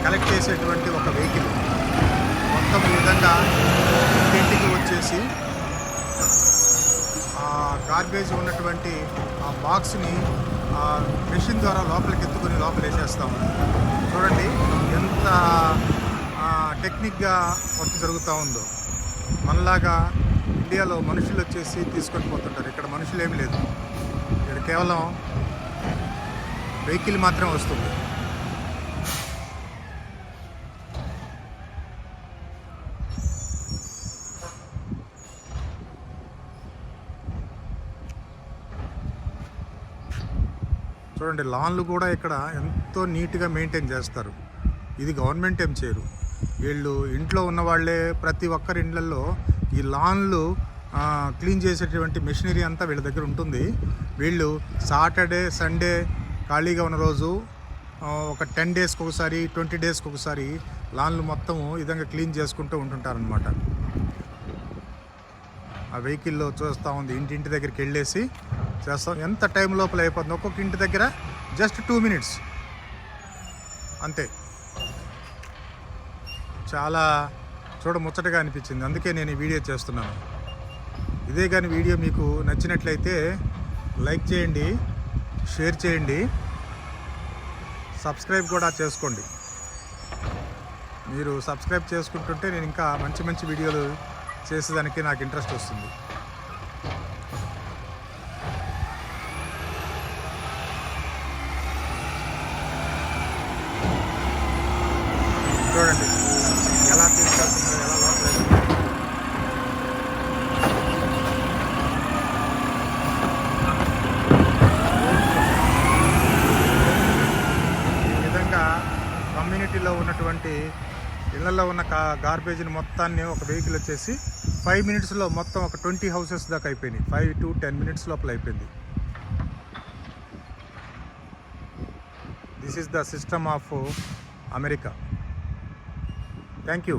Collect చేసేటువంటి ఒక vehicle మొత్తం ఈ విధంగా ఇంటింటికి వచ్చేసి గార్బేజ్ ఉన్నటువంటి ఆ బాక్స్ని మెషిన్ ద్వారా లోపలికి ఎత్తుకొని లోపల వేసేస్తాము. చూడండి ఎంత టెక్నిక్గా వర్క్ జరుగుతూ ఉందో. మనలాగా ఇండియాలో మనుషులు వచ్చేసి తీసుకొని పోతుంటారు. ఇక్కడ మనుషులు ఏమి లేదు, ఇక్కడ కేవలం వెహికల్ మాత్రం వస్తుంది. చూడండి లాన్లు కూడా ఇక్కడ ఎంతో నీట్గా మెయింటైన్ చేస్తారు. ఇది గవర్నమెంట్ ఏం చేయరు, వీళ్ళు ఇంట్లో ఉన్న వాళ్ళే. ప్రతి ఒక్కరి ఇళ్ళల్లో ఈ లాన్లు క్లీన్ చేసేటువంటి మెషినరీ అంతా వీళ్ళ దగ్గర ఉంటుంది. వీళ్ళు సాటర్డే సండే ఖాళీగా ఉన్న రోజు ఒక 10 డేస్కి ఒకసారి 20 డేస్కి ఒకసారి లాన్లు మొత్తం ఈ విధంగా క్లీన్ చేసుకుంటూ ఉంటుంటారనమాట. ఆ వెహికల్లో చూస్తూ ఉంది, ఇంటింటి దగ్గరికి వెళ్ళేసి చేస్తాం. ఎంత టైం లోపల అయిపోతుంది, ఒక్కొక్క ఇంటి దగ్గర జస్ట్ 2 minutes అంతే. చాలా ముచ్చటగా అనిపించింది, అందుకే నేను ఈ వీడియో చేస్తున్నాను. ఇదే కానీ వీడియో మీకు నచ్చినట్లయితే లైక్ చేయండి, షేర్ చేయండి, సబ్స్క్రైబ్ కూడా చేసుకోండి. మీరు సబ్స్క్రైబ్ చేసుకుంటుంటే నేను ఇంకా మంచి మంచి వీడియోలు చేసేదానికి నాకు ఇంట్రెస్ట్ వస్తుంది. చూడండి ఎలా తీసుకెళ్తున్నారు, ఎలా లోపల ఈ విధంగా కమ్యూనిటీలో ఉన్నటువంటి ఇళ్లలో ఉన్న గార్బేజ్ని మొత్తాన్ని ఒక వెహికల్ వచ్చేసి 5 minutesలో మొత్తం ఒక 20 houses దాకా అయిపోయినాయి. 5 to 10 minutes లోపల అయిపోయింది. This is the system of America. Thank you.